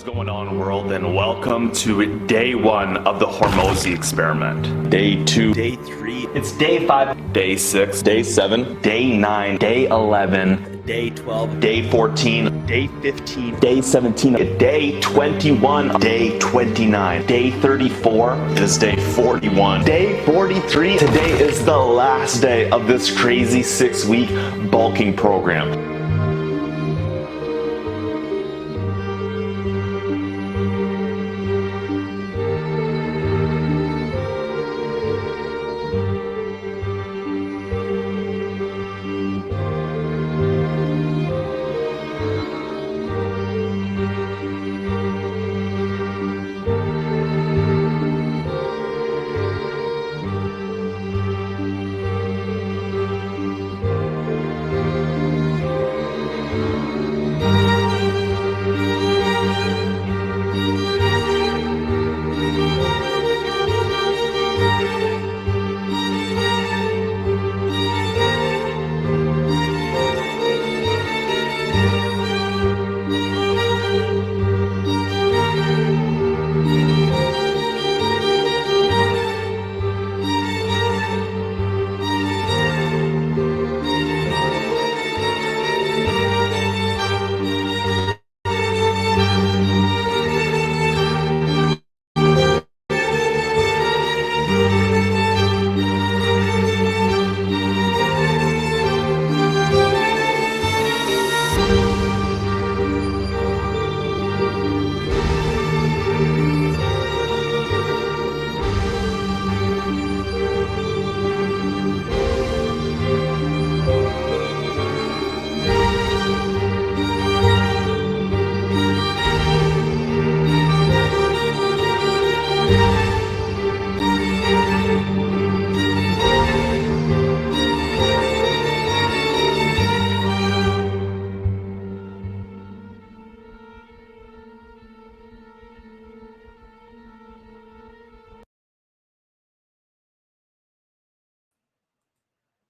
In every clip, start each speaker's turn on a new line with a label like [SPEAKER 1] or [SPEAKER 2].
[SPEAKER 1] going on, world, and welcome to day 1 of the Hormozi Experiment. Day 2, day 3, it's day 5, day 6, day 7, day 9, day 11, day 12, day 14, day 15, day 17, day 21, day 29, day 34, is day 41, day 43. Today is the last day of this crazy 6-week bulking program.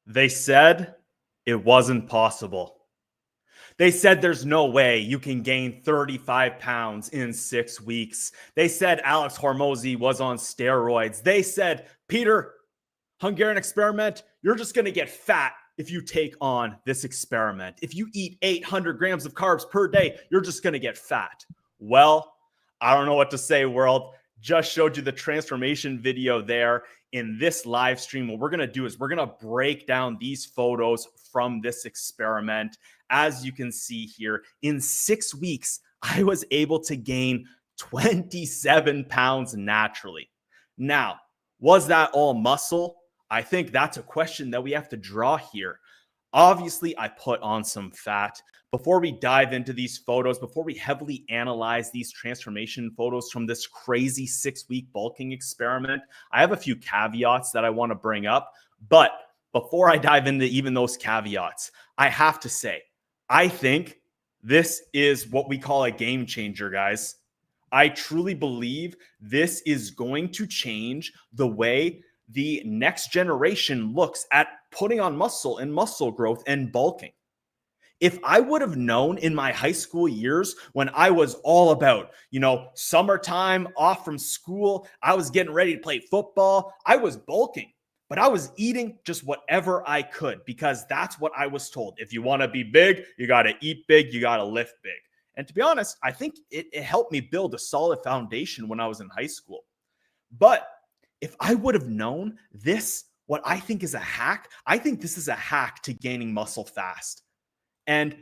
[SPEAKER 2] They said it wasn't possible. They said there's no way you can gain 35 pounds in 6 weeks. They said Alex Hormozi was on steroids. They said, Peter, Hungarian experiment, you're just going to get fat if you take on this experiment. If you eat 800 grams of carbs per day, you're just going to get fat. Well, I don't know what to say, world. Just showed you the transformation video there. In this live stream, what we're going to do is we're going to break down these photos from this experiment. As you can see here, in 6 weeks, I was able to gain 27 pounds naturally. Now, was that all muscle? I think that's a question that we have to draw here. Obviously, I put on some fat. Before we dive into these photos, before we heavily analyze these transformation photos from this crazy 6-week bulking experiment, I have a few caveats that I want to bring up. But before I dive into even those caveats, I have to say, I think this is what we call a game changer, guys. I truly believe this is going to change the way the next generation looks at putting on muscle and muscle growth and bulking. If I would have known in my high school years when I was all about, summertime off from school, I was getting ready to play football, I was bulking, but I was eating just whatever I could because that's what I was told. If you want to be big, you got to eat big, you got to lift big. And to be honest, I think it helped me build a solid foundation when I was in high school. But if I would have known this, what I think is a hack, I think this is a hack to gaining muscle fast. And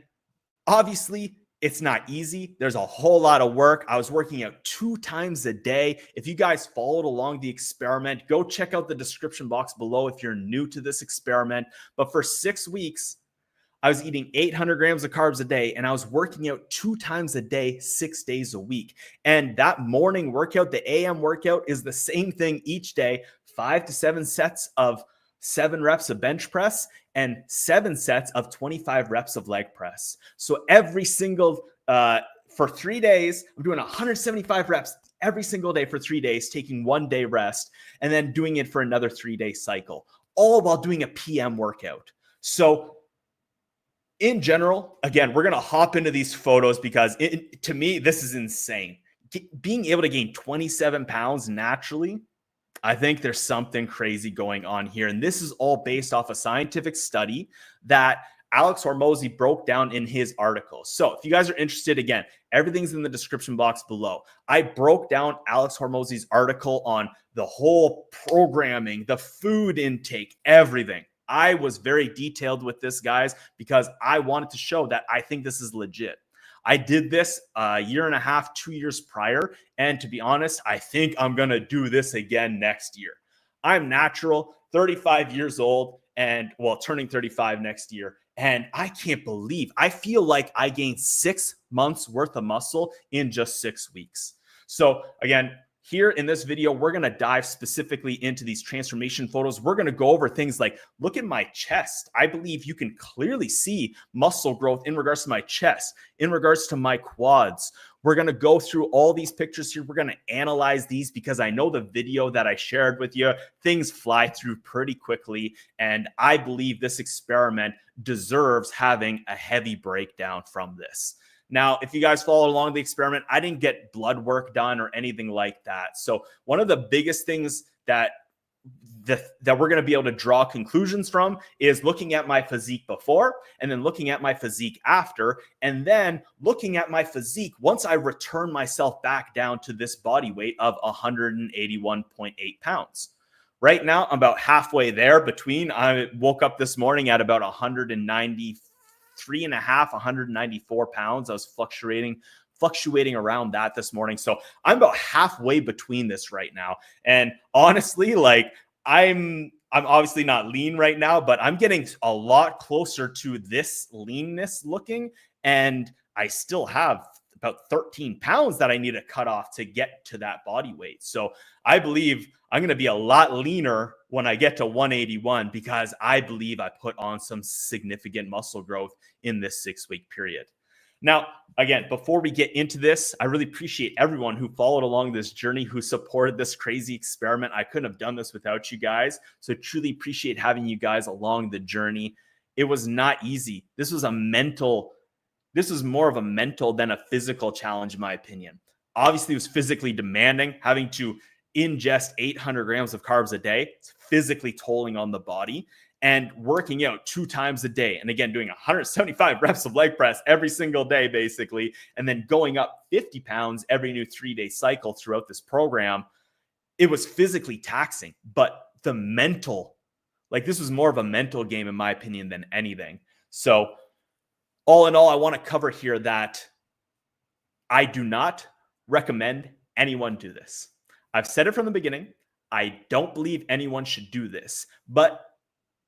[SPEAKER 2] obviously, it's not easy. There's a whole lot of work. I was working out 2 times a day. If you guys followed along the experiment, go check out the description box below if you're new to this experiment. But for 6 weeks, I was eating 800 grams of carbs a day, and I was working out 2 times a day, 6 days a week. And that morning workout, the AM workout, is the same thing each day, 5 to 7 sets of 7 reps of bench press and 7 sets of 25 reps of leg press. So every single, for 3 days, I'm doing 175 reps every single day for 3 days, taking 1 day rest, and then doing it for another 3-day cycle, all while doing a PM workout. So in general, again, we're going to hop into these photos because to me, this is insane. being able to gain 27 pounds naturally, I think there's something crazy going on here. And this is all based off a scientific study that Alex Hormozi broke down in his article. So if you guys are interested, again, everything's in the description box below. I broke down Alex Hormozi's article on the whole programming, the food intake, everything. I was very detailed with this, guys, because I wanted to show that I think this is legit. I did this a year and a half, 2 years prior. And to be honest, I think I'm going to do this again next year. I'm natural, 35 years old, and well, turning 35 next year. And I can't believe, I feel like I gained 6 months worth of muscle in just 6 weeks. So again, here in this video, we're going to dive specifically into these transformation photos. We're going to go over things like, look at my chest. I believe you can clearly see muscle growth in regards to my chest, in regards to my quads. We're going to go through all these pictures here. We're going to analyze these because I know the video that I shared with you, things fly through pretty quickly. And I believe this experiment deserves having a heavy breakdown from this. Now, if you guys follow along the experiment, I didn't get blood work done or anything like that. So one of the biggest things that we're going to be able to draw conclusions from is looking at my physique before and then looking at my physique after, and then looking at my physique once I return myself back down to this body weight of 181.8 pounds. Right now, I'm about halfway there between. I woke up this morning at about 193.5, 194 pounds. I was fluctuating around that this morning. So I'm about halfway between this right now. And honestly, like I'm obviously not lean right now, but I'm getting a lot closer to this leanness looking. And I still have about 13 pounds that I need to cut off to get to that body weight. So I believe I'm going to be a lot leaner when I get to 181 because I believe I put on some significant muscle growth in this 6-week period. Now, again, before we get into this, I really appreciate everyone who followed along this journey, who supported this crazy experiment. I couldn't have done this without you guys. So truly appreciate having you guys along the journey. It was not easy. This was more of a mental than a physical challenge, in my opinion. Obviously, it was physically demanding, having to ingest 800 grams of carbs a day. It's physically tolling on the body, and working out 2 times a day. And again, doing 175 reps of leg press every single day, basically, and then going up 50 pounds every new 3-day cycle throughout this program. It was physically taxing, but the mental, like this was more of a mental game, in my opinion, than anything. So all in all, I want to cover here that I do not recommend anyone do this. I've said it from the beginning. I don't believe anyone should do this. But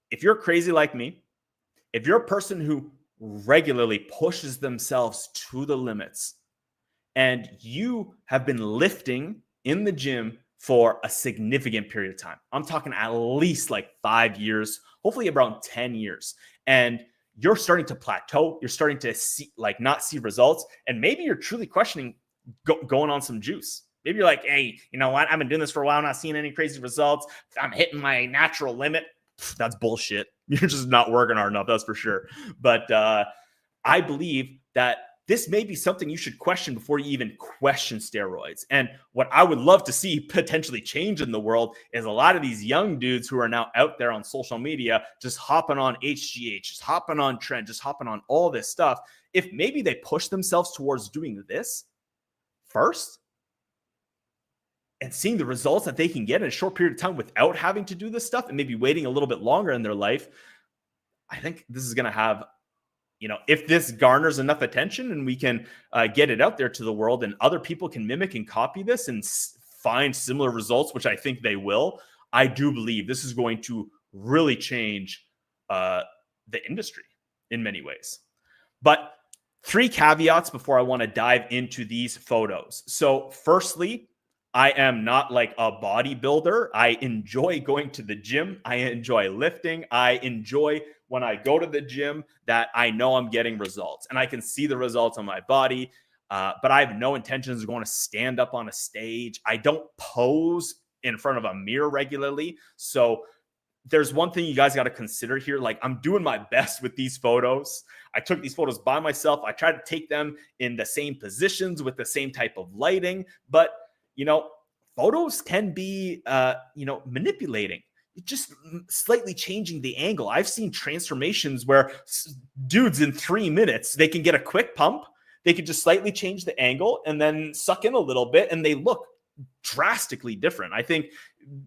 [SPEAKER 2] if you're crazy like me, if you're a person who regularly pushes themselves to the limits and you have been lifting in the gym for a significant period of time, I'm talking at least like 5 years, hopefully around 10 years, and you're starting to plateau, you're starting to see, like, not see results, and maybe you're truly questioning going on some juice. Maybe you're like, hey, you know what? I've been doing this for a while, not seeing any crazy results. I'm hitting my natural limit. That's bullshit. You're just not working hard enough, that's for sure. But I believe that this may be something you should question before you even question steroids. And what I would love to see potentially change in the world is a lot of these young dudes who are now out there on social media, just hopping on HGH, just hopping on trend, just hopping on all this stuff. If maybe they push themselves towards doing this first and seeing the results that they can get in a short period of time without having to do this stuff and maybe waiting a little bit longer in their life, I think this is going to have, you know, if this garners enough attention and we can get it out there to the world and other people can mimic and copy this and find similar results, which I think they will, I do believe this is going to really change the industry in many ways. But 3 caveats before I want to dive into these photos. So firstly, I am not like a bodybuilder. I enjoy going to the gym. I enjoy lifting. I enjoy when I go to the gym that I know I'm getting results and I can see the results on my body. But I have no intentions of going to stand up on a stage. I don't pose in front of a mirror regularly. So there's one thing you guys got to consider here. Like, I'm doing my best with these photos. I took these photos by myself. I tried to take them in the same positions with the same type of lighting, but photos can be, manipulating, just slightly changing the angle. I've seen transformations where dudes in 3 minutes, they can get a quick pump. They could just slightly change the angle and then suck in a little bit, and they look drastically different. I think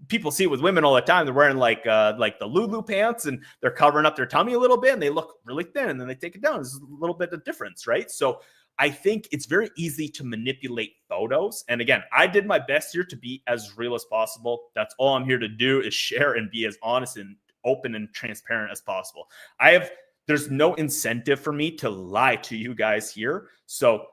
[SPEAKER 2] people see it with women all the time. They're wearing like the Lulu pants, and they're covering up their tummy a little bit, and they look really thin, and then they take it down. There's a little bit of difference, right? So I think it's very easy to manipulate photos. And again, I did my best here to be as real as possible. That's all I'm here to do, is share and be as honest and open and transparent as possible. There's no incentive for me to lie to you guys here. So,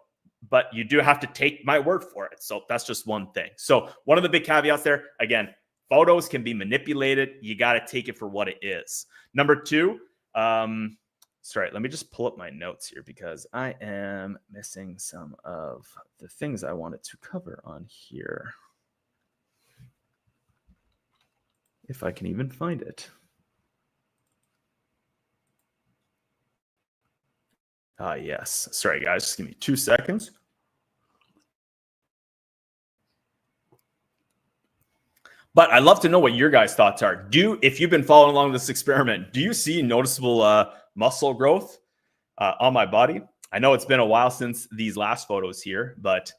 [SPEAKER 2] but you do have to take my word for it. So that's just one thing. So one of the big caveats there, again, photos can be manipulated. You got to take it for what it is. Number two, sorry, let me just pull up my notes here because I am missing some of the things I wanted to cover on here. If I can even find it. Yes. Sorry, guys. Just give me 2 seconds. But I'd love to know what your guys' thoughts are. If you've been following along this experiment, do you see noticeable muscle growth on my body? I know it's been a while since these last photos here, but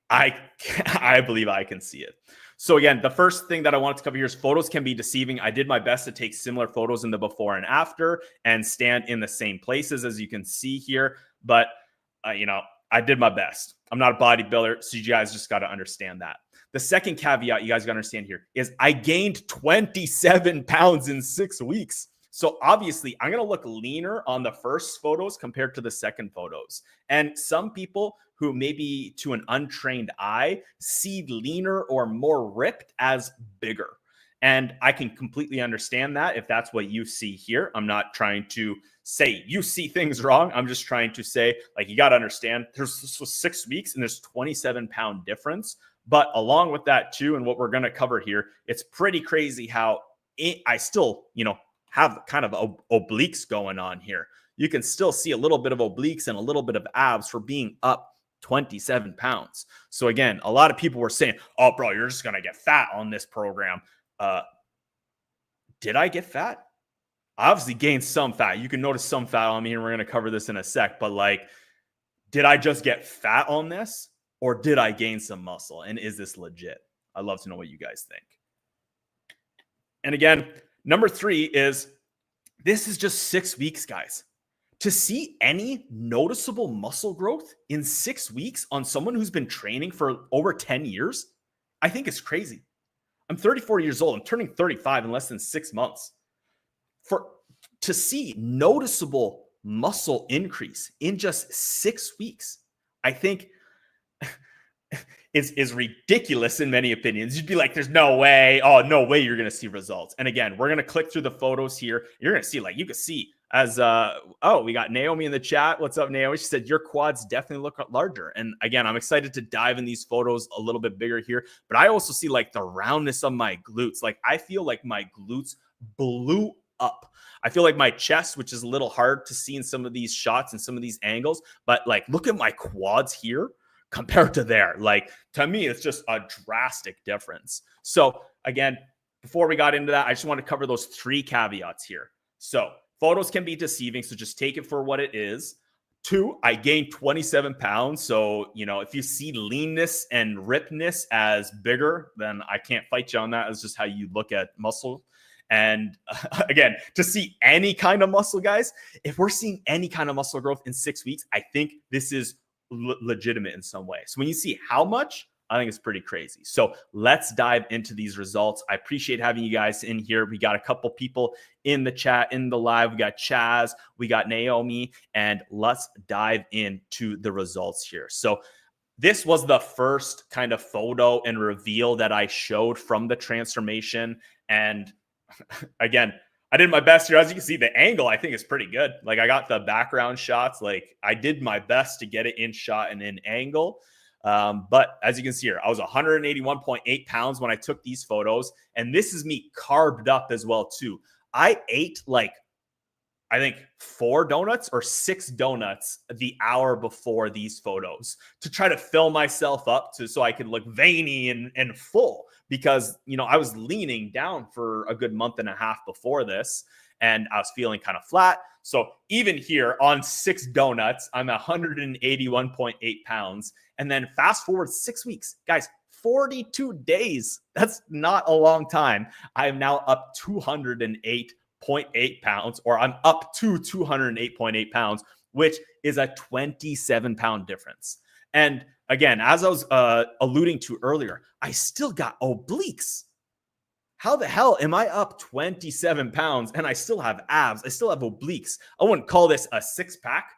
[SPEAKER 2] I believe I can see it. So again, the first thing that I wanted to cover here is photos can be deceiving. I did my best to take similar photos in the before and after and stand in the same places, as you can see here. But, I did my best. I'm not a bodybuilder, so you guys just got to understand that. The second caveat you guys got to understand here is I gained 27 pounds in 6 weeks. So obviously, I'm going to look leaner on the first photos compared to the second photos. And some people who maybe to an untrained eye see leaner or more ripped as bigger. And I can completely understand that if that's what you see here. I'm not trying to say you see things wrong. I'm just trying to say, like, you got to understand this was 6 weeks and there's 27-pound difference. But along with that too, and what we're going to cover here, it's pretty crazy how I still, have kind of obliques going on here. You can still see a little bit of obliques and a little bit of abs for being up 27 pounds. So again, a lot of people were saying, oh, bro, you're just going to get fat on this program. Did I get fat? I obviously gained some fat. You can notice some fat on me, and we're going to cover this in a sec. But did I just get fat on this, or did I gain some muscle? And is this legit? I'd love to know what you guys think. And again, number 3 is this is just 6 weeks, guys. To see any noticeable muscle growth in 6 weeks on someone who's been training for over 10 years, I think it's crazy. I'm 34 years old. I'm turning 35 in less than 6 months. To see noticeable muscle increase in just 6 weeks, I think is ridiculous in many opinions. You'd be like, there's no way. Oh, no way you're going to see results. And again, we're going to click through the photos here. You're going to see, you can see as, we got Naomi in the chat. What's up, Naomi? She said, your quads definitely look larger. And again, I'm excited to dive in these photos a little bit bigger here. But I also see the roundness of my glutes. I feel like my glutes blew up. I feel like my chest, which is a little hard to see in some of these shots and some of these angles, but look at my quads here compared to there. To me, it's just a drastic difference. So again, before we got into that, I just want to cover those 3 caveats here. So photos can be deceiving, so just take it for what it is. 2, I gained 27 pounds. So, if you see leanness and rippedness as bigger, then I can't fight you on that. It's just how you look at muscle. And again, to see any kind of muscle, guys, if we're seeing any kind of muscle growth in 6 weeks, I think this is legitimate in some way. So when you see how much, I think it's pretty crazy. So let's dive into these results. I appreciate having you guys in here. We got a couple people in the chat, in the live. We got Chaz, we got Naomi, and let's dive into the results here. So this was the first kind of photo and reveal that I showed from the transformation. And again, I did my best here. As you can see, the angle, I think, is pretty good. I got the background shots. I did my best to get it in shot and in angle. But as you can see here, I was 181.8 pounds when I took these photos. And this is me carbed up as well, too. I ate like, I think 4 donuts or 6 donuts the hour before these photos to try to fill myself up so I could look veiny and full, because, you know, I was leaning down for a good month and a half before this and I was feeling kind of flat. So even here on 6 donuts, I'm 181.8 pounds. And then fast forward 6 weeks, guys, 42 days. That's not a long time. I am now up 208.8 pounds, or I'm up to 208.8 pounds, which is a 27-pound difference. And again, as I was alluding to earlier, I still got obliques. How the hell am I up 27 pounds and I still have abs? I still have obliques. I wouldn't call this a 6-pack.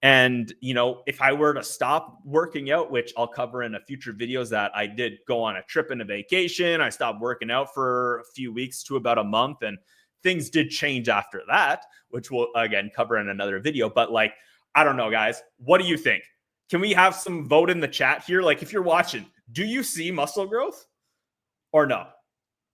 [SPEAKER 2] And, you know, if I were to stop working out, which I'll cover in a future videos, that I did go on a trip and a vacation. I stopped working out for a few weeks to about a month, and things did change after that, which we'll, again, cover in another video. But, like, I don't know, guys. What do you think? Can we have some vote in the chat here? Like, if you're watching, do you see muscle growth or no?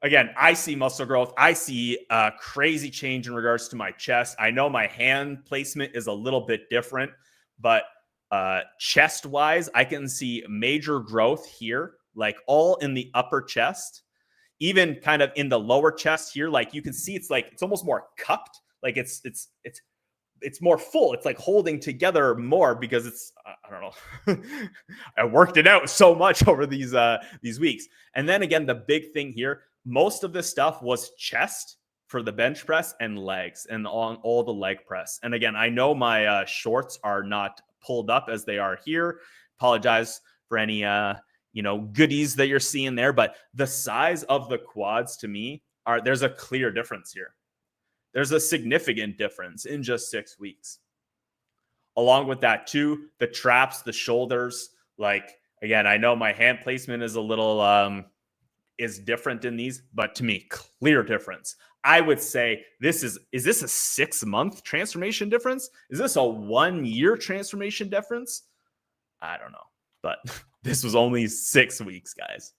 [SPEAKER 2] Again, I see muscle growth. I see a crazy change in regards to my chest. I know my hand placement is a little bit different, but chest-wise, I can see major growth here, like all in the upper chest, even kind of in the lower chest here. Like you can see, it's like it's almost more cupped. Like it's more full. It's like holding together more because it's, I don't know. I worked it out so much over these weeks. And then again, the big thing here, most of this stuff was chest for the bench press and legs and on all the leg press. And again, I know my shorts are not pulled up as they are here. Apologize for any, goodies that you're seeing there, but the size of the quads to me there's a clear difference here. There's a significant difference in just 6 weeks. Along with that too, the traps, the shoulders, like, again, I know my hand placement is a little, is different in these, but to me, clear difference. I would say is this a 6-month transformation difference? Is this a 1-year transformation difference? I don't know, but this was only 6 weeks, guys.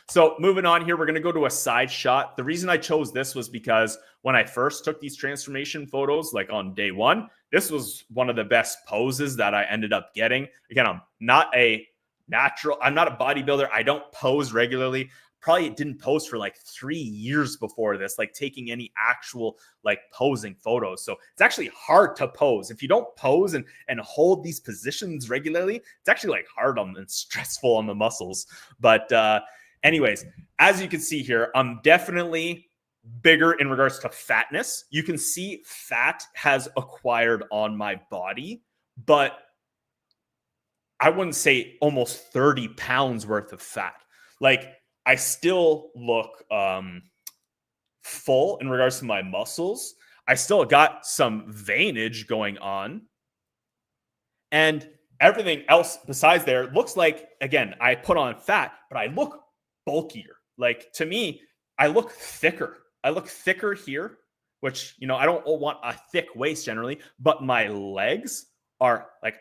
[SPEAKER 2] So moving on here, we're going to go to a side shot. The reason I chose this was because when I first took these transformation photos, like on day 1, this was one of the best poses that I ended up getting. Again, I'm not a bodybuilder. I don't pose regularly. Probably didn't pose for like 3 years before this, like taking any actual like posing photos. So it's actually hard to pose. If you don't pose and hold these positions regularly, it's actually like hard and stressful on the muscles. But anyways, as you can see here, I'm definitely bigger in regards to fatness. You can see fat has acquired on my body, but I wouldn't say almost 30 pounds worth of fat. Like, I still look full in regards to my muscles. I still got some veinage going on. And everything else besides there looks like, again, I put on fat, but I look bulkier. Like, to me, I look thicker. I look thicker here, which, you know, I don't want a thick waist generally, but my legs are like,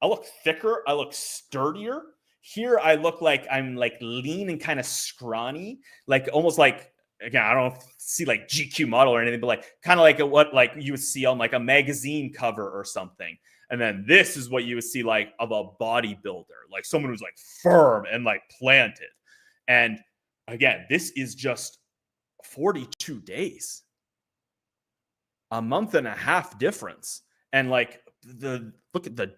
[SPEAKER 2] I look thicker. I look sturdier. Here, I look like I'm like lean and kind of scrawny, like almost like, again, I don't see like GQ model or anything, but like kind of like what like you would see on like a magazine cover or something. And then this is what you would see like of a bodybuilder, like someone who's like firm and like planted. And again, this is just 42 days, a month and a half difference. And like look at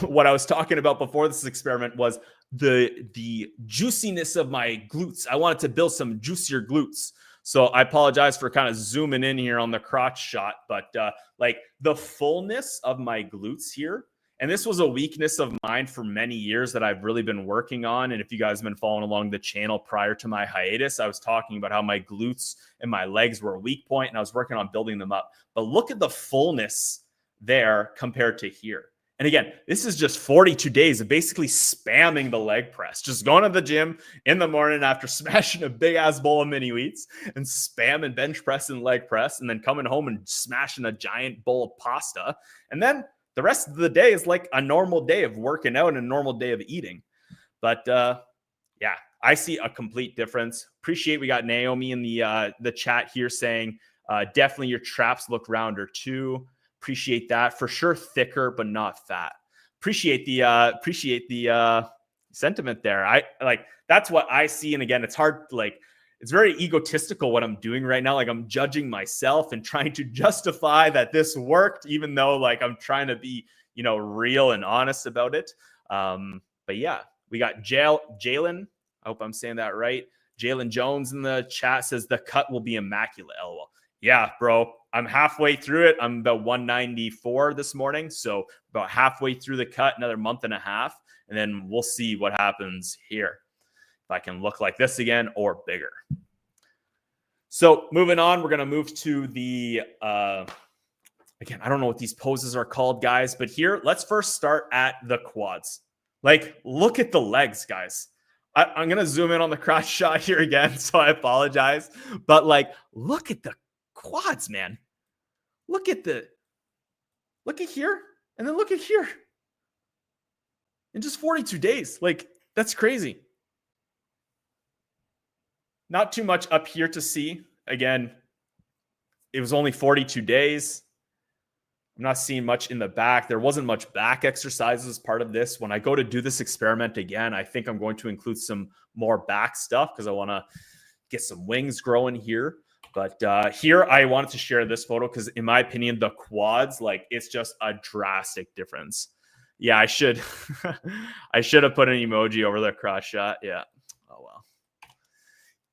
[SPEAKER 2] what I was talking about before this experiment was the juiciness of my glutes. I wanted to build some juicier glutes. So I apologize for kind of zooming in here on the crotch shot, but like the fullness of my glutes here. And this was a weakness of mine for many years that I've really been working on. And if you guys have been following along the channel prior to my hiatus, I was talking about how my glutes and my legs were a weak point and I was working on building them up. But look at the fullness there compared to here. And again, this is just 42 days of basically spamming the leg press, just going to the gym in the morning after smashing a big ass bowl of mini wheats and spamming bench press and leg press, and then coming home and smashing a giant bowl of pasta. And then the rest of the day is like a normal day of working out and a normal day of eating. But yeah, I see a complete difference. Appreciate we got Naomi in the chat here saying definitely your traps look rounder too. Appreciate that. For sure thicker, but not fat. Appreciate the sentiment there. I like that's what I see. And again, it's hard, like it's very egotistical what I'm doing right now. Like I'm judging myself and trying to justify that this worked, even though like I'm trying to be, you know, real and honest about it. But yeah, we got Jalen. I hope I'm saying that right. Jalen Jones in the chat says the cut will be immaculate. LOL. Yeah, bro. I'm halfway through it. I'm about 194 this morning. So about halfway through the cut, another month and a half. And then we'll see what happens here. If I can look like this again or bigger. So moving on, we're going to move to the, again, I don't know what these poses are called, guys. But here, let's first start at the quads. Like, look at the legs, guys. I'm going to zoom in on the crotch shot here again, so I apologize. But, like, look at the quads, man. Look at here, and then look at here. In just 42 days. Like, that's crazy. Not too much up here to see. Again, it was only 42 days. I'm not seeing much in the back. There wasn't much back exercises as part of this. When I go to do this experiment again, I think I'm going to include some more back stuff because I want to get some wings growing here. But here I wanted to share this photo because in my opinion, the quads, like it's just a drastic difference. Yeah, I should I should have put an emoji over the cross shot. Yeah. Oh, well.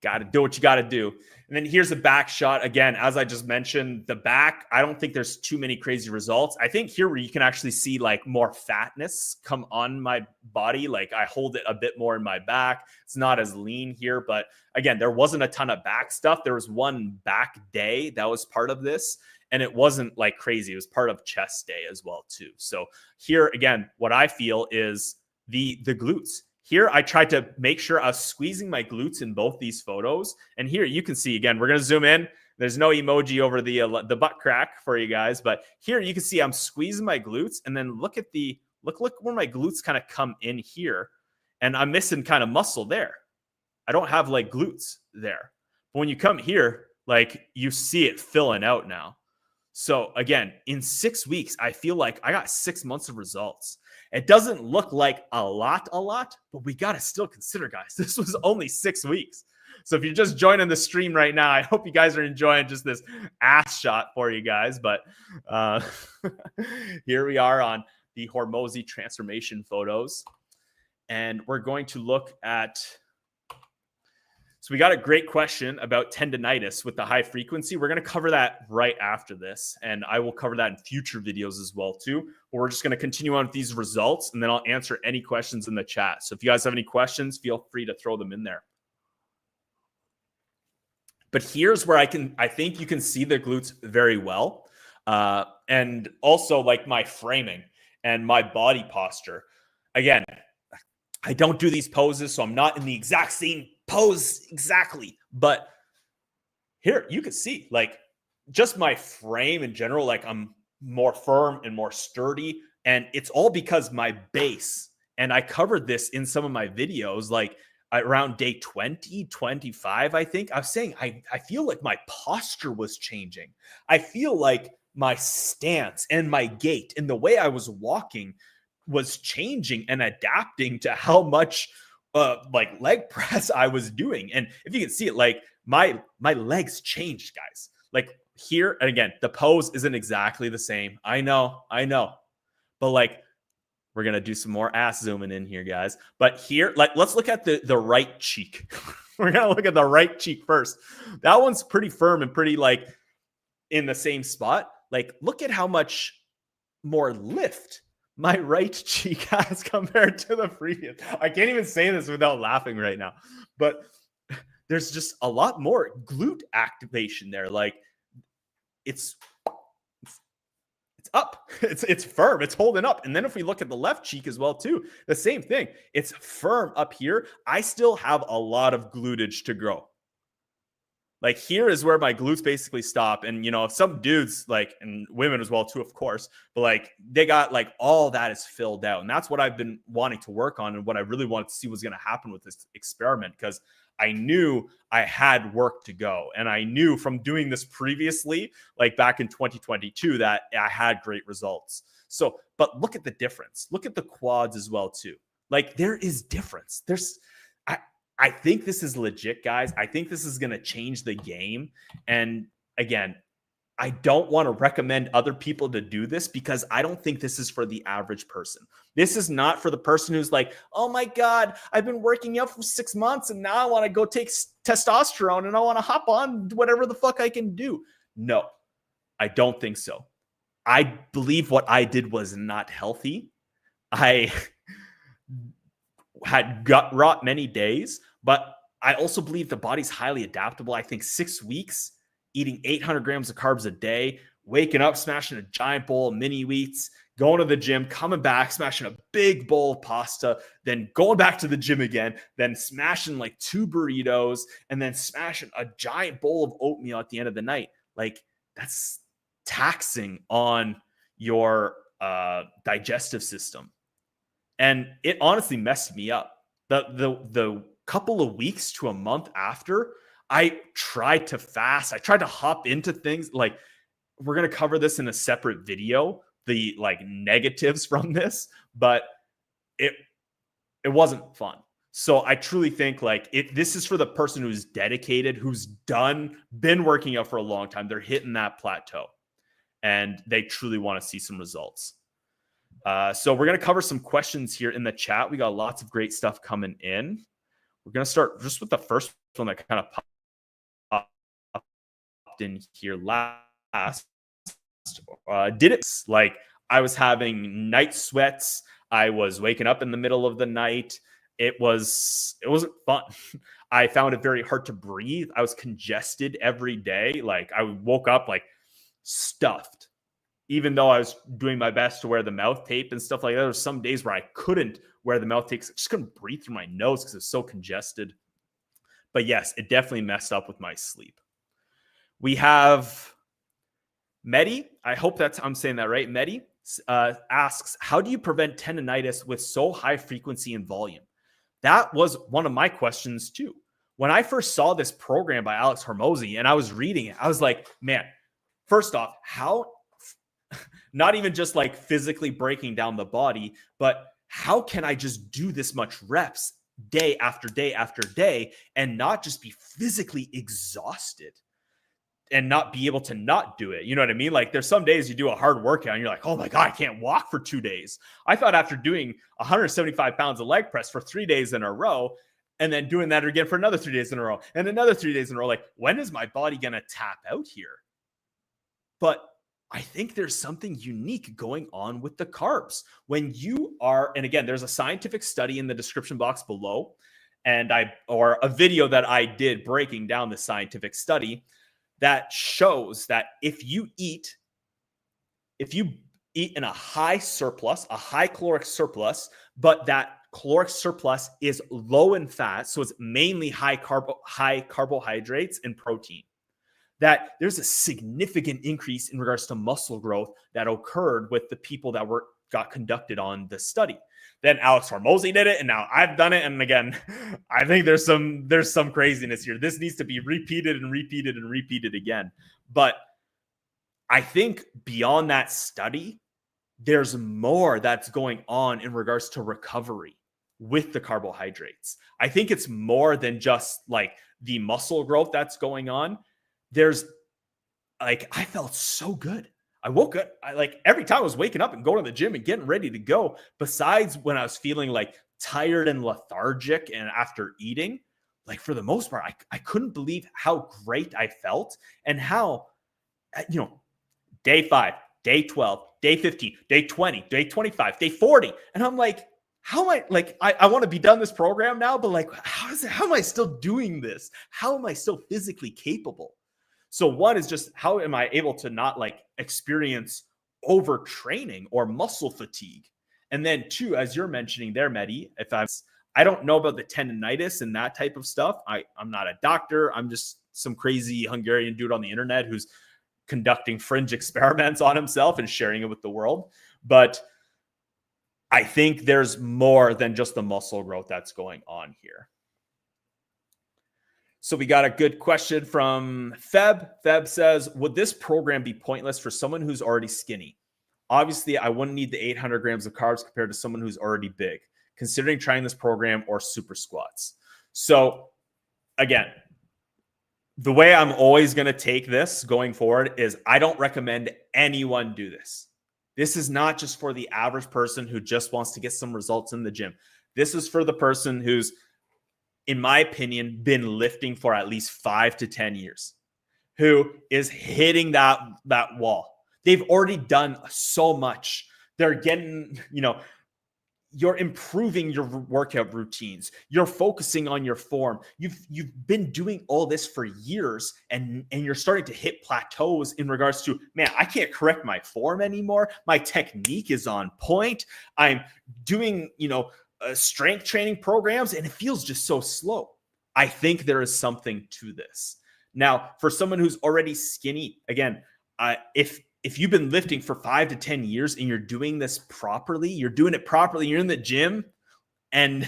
[SPEAKER 2] Got to do what you got to do. And then here's a back shot. Again, as I just mentioned, the back, I don't think there's too many crazy results. I think here where you can actually see like more fatness come on my body. Like I hold it a bit more in my back. It's not as lean here. But again, there wasn't a ton of back stuff. There was one back day that was part of this. And it wasn't like crazy. It was part of chest day as well too. So here, again, what I feel is the glutes. Here, I tried to make sure I was squeezing my glutes in both these photos. And here you can see, again, we're going to zoom in. There's no emoji over the butt crack for you guys. But here you can see I'm squeezing my glutes. And then look at look where my glutes kind of come in here. And I'm missing kind of muscle there. I don't have like glutes there. But when you come here, like you see it filling out now. So again, in 6 weeks, I feel like I got 6 months of results. It doesn't look like a lot, but we got to still consider, guys, this was only 6 weeks. So if you're just joining the stream right now, I hope you guys are enjoying just this ass shot for you guys. But here we are on the Hormozi transformation photos. And we're going to look at... So we got a great question about tendinitis with the high frequency. We're going to cover that right after this. And I will cover that in future videos as well too. But we're just going to continue on with these results and then I'll answer any questions in the chat. So if you guys have any questions, feel free to throw them in there. But here's where I think you can see the glutes very well. And also like my framing and my body posture. Again, I don't do these poses, so I'm not in the exact same pose exactly. But here you can see like just my frame in general, like I'm more firm and more sturdy. And it's all because my base, and I covered this in some of my videos, like around day 20, 25, I think. I was saying I feel like my posture was changing. I feel like my stance and my gait and the way I was walking was changing and adapting to how much like leg press I was doing. And if you can see it, like my legs changed, guys. Like here, and again, the pose isn't exactly the same. I know. But like, we're going to do some more ass zooming in here, guys. But here, like, let's look at the right cheek. We're going to look at the right cheek first. That one's pretty firm and pretty like in the same spot. Like, look at how much more lift my right cheek has compared to the previous. I can't even say this without laughing right now, but there's just a lot more glute activation there. Like it's up, it's firm, it's holding up. And then if we look at the left cheek as well too, the same thing. It's firm up here. I still have a lot of glutage to grow. Like here is where my glutes basically stop. And, you know, some dudes like, and women as well too, of course, but like they got like all that is filled out. And that's what I've been wanting to work on and what I really wanted to see was going to happen with this experiment, because I knew I had work to go. And I knew from doing this previously, like back in 2022, that I had great results. So, but look at the difference. Look at the quads as well too. Like there is difference. I think this is legit, guys. I think this is going to change the game. And again, I don't want to recommend other people to do this because I don't think this is for the average person. This is not for the person who's like, oh my God, I've been working out for 6 months and now I want to go take testosterone and I want to hop on whatever the fuck I can do. No, I don't think so. I believe what I did was not healthy. I had gut rot many days, but I also believe the body's highly adaptable. I think 6 weeks, eating 800 grams of carbs a day, waking up, smashing a giant bowl of mini wheats, going to the gym, coming back, smashing a big bowl of pasta, then going back to the gym again, then smashing like 2 burritos, and then smashing a giant bowl of oatmeal at the end of the night. Like that's taxing on your digestive system. And it honestly messed me up. The couple of weeks to a month after, I tried to fast. I tried to hop into things. Like we're going to cover this in a separate video, the like negatives from this, but it wasn't fun. So I truly think like this is for the person who's dedicated, who's been working out for a long time. They're hitting that plateau and they truly want to see some results. So we're going to cover some questions here in the chat. We got lots of great stuff coming in. We're going to start just with the first one that kind of popped in here last. Did it like I was having night sweats. I was waking up in the middle of the night. It wasn't fun. I found it very hard to breathe. I was congested every day. Like I woke up like stuffed. Even though I was doing my best to wear the mouth tape and stuff like that, there were some days where I couldn't wear the mouth tape. I just couldn't breathe through my nose because it was so congested. But yes, it definitely messed up with my sleep. We have Medi. I hope I'm saying that right. Medi asks, how do you prevent tendonitis with so high frequency and volume? That was one of my questions too. When I first saw this program by Alex Hormozi and I was reading it, I was like, man, first off, how not even just like physically breaking down the body, but how can I just do this much reps day after day after day and not just be physically exhausted and not be able to not do it? You know what I mean? Like there's some days you do a hard workout and you're like, oh my God, I can't walk for 2 days. I thought after doing 175 pounds of leg press for 3 days in a row and then doing that again for another 3 days in a row and another 3 days in a row, like when is my body going to tap out here? But I think there's something unique going on with the carbs. When you are, and again, there's a scientific study in the description box below, or a video that I did breaking down the scientific study that shows that if you eat in a high surplus, a high caloric surplus, but that caloric surplus is low in fat, so it's mainly high carbohydrates and protein, that there's a significant increase in regards to muscle growth that occurred with the people that got conducted on the study. Then Alex Hormozi did it, and now I've done it. And again, I think there's some craziness here. This needs to be repeated and repeated and repeated again. But I think beyond that study, there's more that's going on in regards to recovery with the carbohydrates. I think it's more than just like the muscle growth that's going on. There's like, I felt so good. I woke up, every time I was waking up and going to the gym and getting ready to go, besides when I was feeling like tired and lethargic and after eating, like for the most part, I couldn't believe how great I felt and how, day 5, day 12, day 15, day 20, day 25, day 40. And I'm like, how am I, I want to be done this program now, but like, how am I still doing this? How am I still physically capable? So one is just, how am I able to not experience overtraining or muscle fatigue? And then 2, as you're mentioning there, Medi, I don't know about the tendonitis and that type of stuff. I'm not a doctor. I'm just some crazy Hungarian dude on the internet who's conducting fringe experiments on himself and sharing it with the world. But I think there's more than just the muscle growth that's going on here. So we got a good question from Feb. Feb says, would this program be pointless for someone who's already skinny? Obviously, I wouldn't need the 800 grams of carbs compared to someone who's already big, considering trying this program or super squats. So again, the way I'm always going to take this going forward is I don't recommend anyone do this. This is not just for the average person who just wants to get some results in the gym. This is for the person who's, in my opinion, been lifting for at least 5 to 10 years, who is hitting that wall. They've already done so much. They're getting, you're improving your workout routines. You're focusing on your form. You've been doing all this for years, and you're starting to hit plateaus in regards to, man, I can't correct my form anymore. My technique is on point. I'm doing, strength training programs, and it feels just so slow. I think there is something to this. Now, for someone who's already skinny, again, if you've been lifting for 5 to 10 years and you're doing this properly, you're in the gym and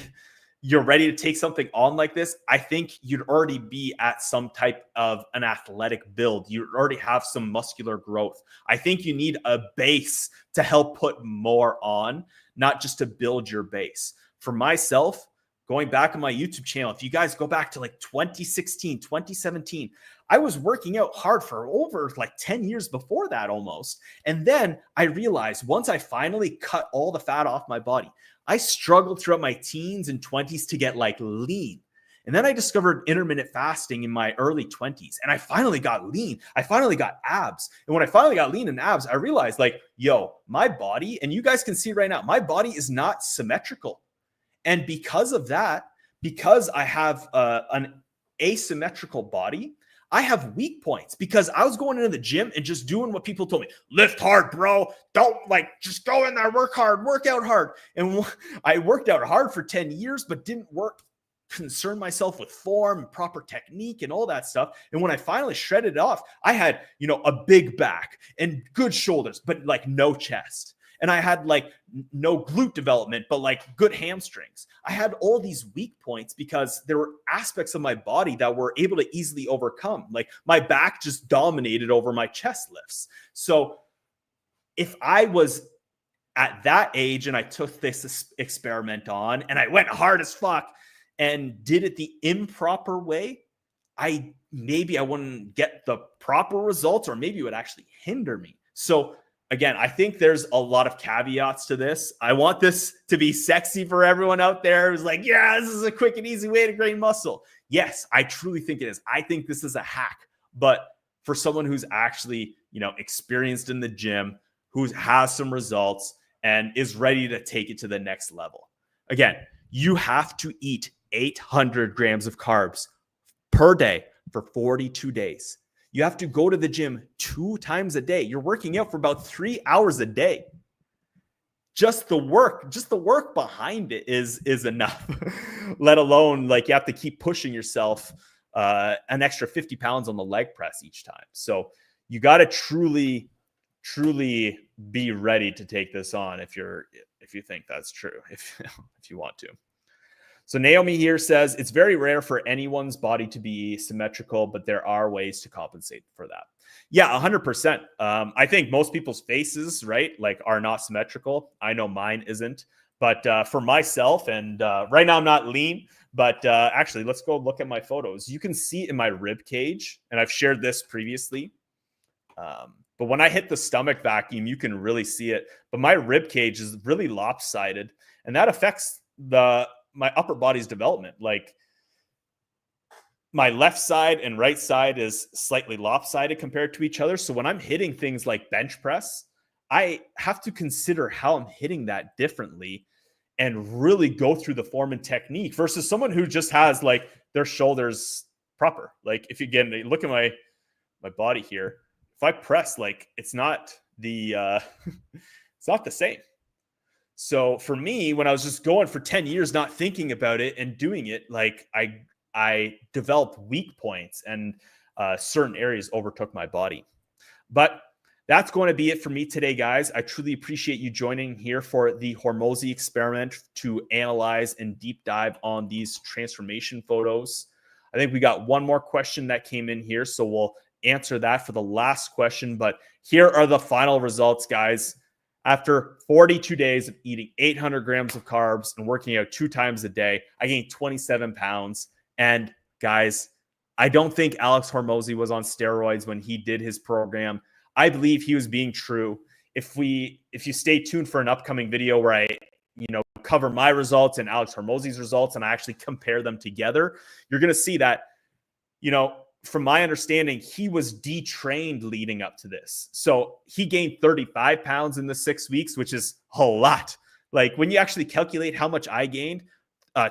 [SPEAKER 2] you're ready to take something on like this, I think you'd already be at some type of an athletic build. You already have some muscular growth. I think you need a base to help put more on, not just to build your base. For myself, going back on my YouTube channel, if you guys go back to like 2016, 2017, I was working out hard for over like 10 years before that almost. And then I realized once I finally cut all the fat off my body, I struggled throughout my teens and 20s to get like lean. And then I discovered intermittent fasting in my early 20s, and I finally got lean. I finally got abs. And when I finally got lean and abs, I realized like, my body, and you guys can see right now, my body is not symmetrical. And because of that, because I have an asymmetrical body, I have weak points because I was going into the gym and just doing what people told me. Lift hard, bro. Don't just go in there, work hard, work out hard. And I worked out hard for 10 years, but didn't concern myself with form, proper technique, and all that stuff. And when I finally shredded it off, I had, a big back and good shoulders, but like no chest. And I had like no glute development, but like good hamstrings. I had all these weak points because there were aspects of my body that were able to easily overcome. Like my back just dominated over my chest lifts. So if I was at that age and I took this experiment on and I went hard as fuck and did it the improper way, maybe I wouldn't get the proper results, or maybe it would actually hinder me. So again, I think there's a lot of caveats to this. I want this to be sexy for everyone out there who's like, yeah, this is a quick and easy way to gain muscle. Yes, I truly think it is. I think this is a hack. But for someone who's actually, experienced in the gym, who has some results and is ready to take it to the next level. Again, you have to eat 800 grams of carbs per day for 42 days. You have to go to the gym 2 times a day. You're working out for about 3 hours a day. Just the work behind it is enough, let alone like you have to keep pushing yourself an extra 50 pounds on the leg press each time. So you got to truly be ready to take this on if you think that's true, if you want to. So Naomi here says, it's very rare for anyone's body to be symmetrical, but there are ways to compensate for that. Yeah, 100%. I think most people's faces, right, like are not symmetrical. I know mine isn't. But for myself, and right now I'm not lean, but actually, let's go look at my photos. You can see in my rib cage, and I've shared this previously. But when I hit the stomach vacuum, you can really see it. But my rib cage is really lopsided, and that affects my upper body's development. Like my left side and right side is slightly lopsided compared to each other. So when I'm hitting things like bench press, I have to consider how I'm hitting that differently and really go through the form and technique versus someone who just has like their shoulders proper. Like if you look at my body here, if I press, like it's not the same. So for me, when I was just going for 10 years, not thinking about it and doing it, like I developed weak points, and certain areas overtook my body. But that's going to be it for me today, guys. I truly appreciate you joining here for the Hormozi experiment to analyze and deep dive on these transformation photos. I think we got one more question that came in here, so we'll answer that for the last question. But here are the final results, guys. After 42 days of eating 800 grams of carbs and working out 2 times a day, I gained 27 pounds. And guys, I don't think Alex Hormozi was on steroids when he did his program. I believe he was being true. If you stay tuned for an upcoming video where I, cover my results and Alex Hormozi's results and I actually compare them together, you're going to see that, from my understanding, he was detrained leading up to this. So he gained 35 pounds in the 6 weeks, which is a lot. Like when you actually calculate how much I gained,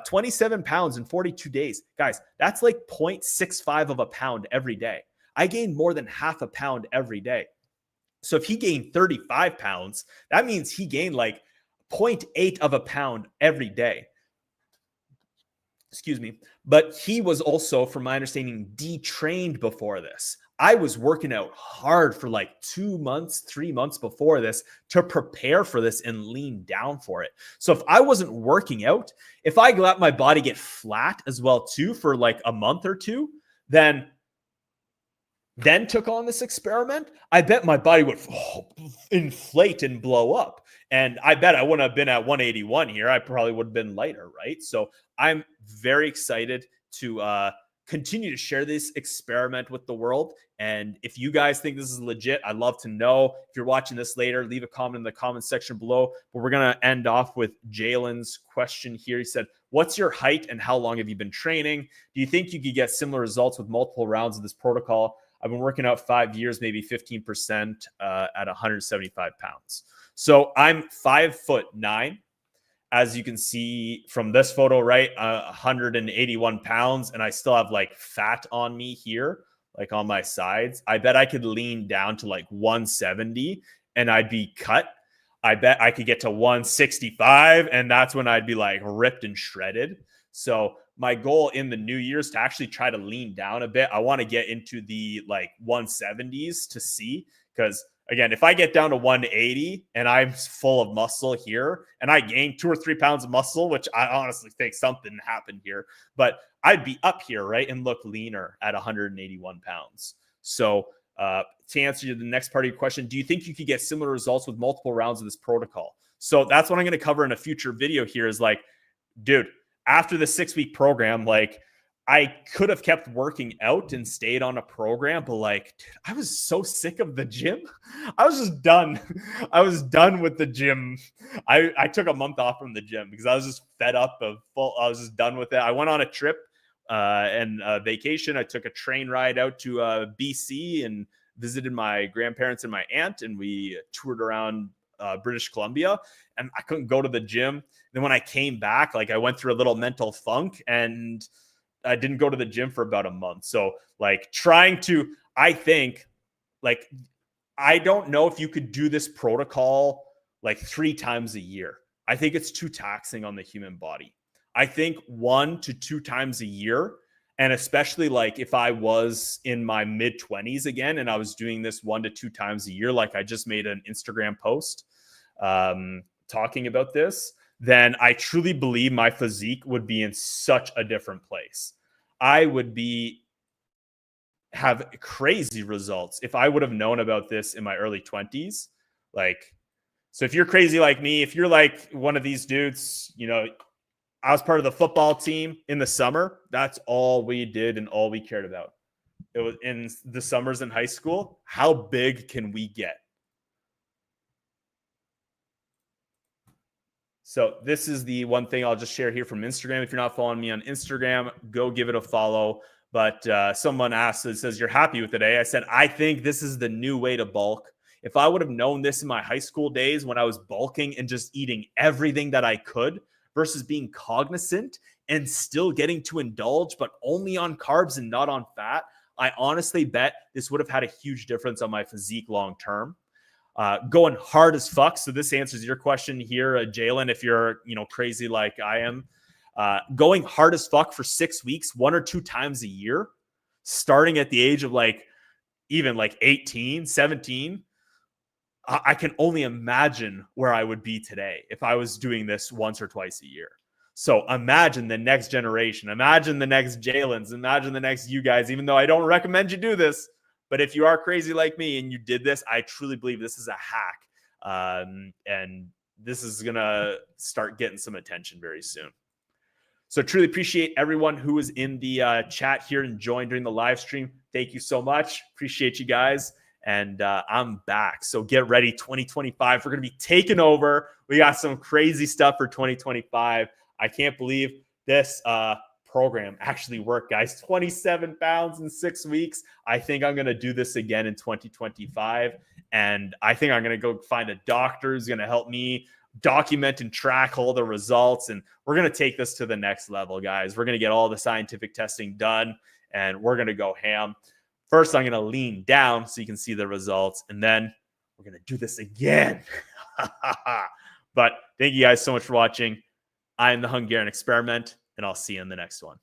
[SPEAKER 2] 27 pounds in 42 days. Guys, that's like 0.65 of a pound every day. I gained more than half a pound every day. So if he gained 35 pounds, that means he gained like 0.8 of a pound every day. Excuse me. But he was also, from my understanding, detrained before this. I was working out hard for like 2 months, 3 months before this to prepare for this and lean down for it. So if I wasn't working out, if I let my body get flat as well too for like a month or two, then took on this experiment, I bet my body would inflate and blow up. And I bet I wouldn't have been at 181 here. I probably would have been lighter, right? So I'm very excited to continue to share this experiment with the world. And if you guys think this is legit, I'd love to know. If you're watching this later, leave a comment in the comment section below. But we're going to end off with Jalen's question here. He said, what's your height and how long have you been training? Do you think you could get similar results with multiple rounds of this protocol? I've been working out 5 years, maybe 15% at 175 pounds. So I'm 5'9", as you can see from this photo, right? 181 pounds, and I still have like fat on me here, like on my sides. I bet I could lean down to like 170 and I'd be cut. I bet I could get to 165 and that's when I'd be like ripped and shredded. So my goal in the new year is to actually try to lean down a bit. I want to get into the like 170s to see, because again, if I get down to 180 and I'm full of muscle here and I gain 2 or 3 pounds of muscle, which I honestly think something happened here, but I'd be up here, right? And look leaner at 181 pounds. So to answer the next part of your question, do you think you could get similar results with multiple rounds of this protocol? So that's what I'm going to cover in a future video here is like, dude, after the 6-week program, like I could have kept working out and stayed on a program, but like, dude, I was so sick of the gym. I was just done. I was done with the gym. I took a month off from the gym because I was just fed up I was just done with it. I went on a trip and vacation. I took a train ride out to BC and visited my grandparents and my aunt, and we toured around British Columbia, and I couldn't go to the gym. Then when I came back, like I went through a little mental funk and I didn't go to the gym for about a month. So like I think like, I don't know if you could do this protocol like 3 times a year. I think it's too taxing on the human body. I think 1 to 2 times a year. And especially like if I was in my mid 20s again, and I was doing this 1 to 2 times a year, like I just made an Instagram post talking about this, then I truly believe my physique would be in such a different place. I would have crazy results if I would have known about this in my early 20s. Like, so if you're crazy like me, if you're like one of these dudes, I was part of the football team in the summer. That's all we did and all we cared about. It was in the summers in high school. How big can we get? So this is the one thing I'll just share here from Instagram. If you're not following me on Instagram, go give it a follow. But someone asked, it says, you're happy with today. I said, I think this is the new way to bulk. If I would have known this in my high school days when I was bulking and just eating everything that I could versus being cognizant and still getting to indulge, but only on carbs and not on fat, I honestly bet this would have had a huge difference on my physique long term. Going hard as fuck. So this answers your question here, Jalen, if you're, crazy like I am. Going hard as fuck for 6 weeks, 1 or 2 times a year, starting at the age of like even like 18, 17, I can only imagine where I would be today if I was doing this once or twice a year. So imagine the next generation. Imagine the next Jalen's. Imagine the next you guys, even though I don't recommend you do this. But if you are crazy like me and you did this, I truly believe this is a hack. And this is going to start getting some attention very soon. So truly appreciate everyone who was in the chat here and joined during the live stream. Thank you so much. Appreciate you guys. And I'm back. So get ready, 2025. We're going to be taking over. We got some crazy stuff for 2025. I can't believe this program actually worked, guys. 27 pounds in 6 weeks. I think I'm going to do this again in 2025. And I think I'm going to go find a doctor who's going to help me document and track all the results. And we're going to take this to the next level, guys. We're going to get all the scientific testing done and we're going to go ham. First, I'm going to lean down so you can see the results. And then we're going to do this again. But thank you guys so much for watching. I am the Hungarian Experiment, and I'll see you in the next one.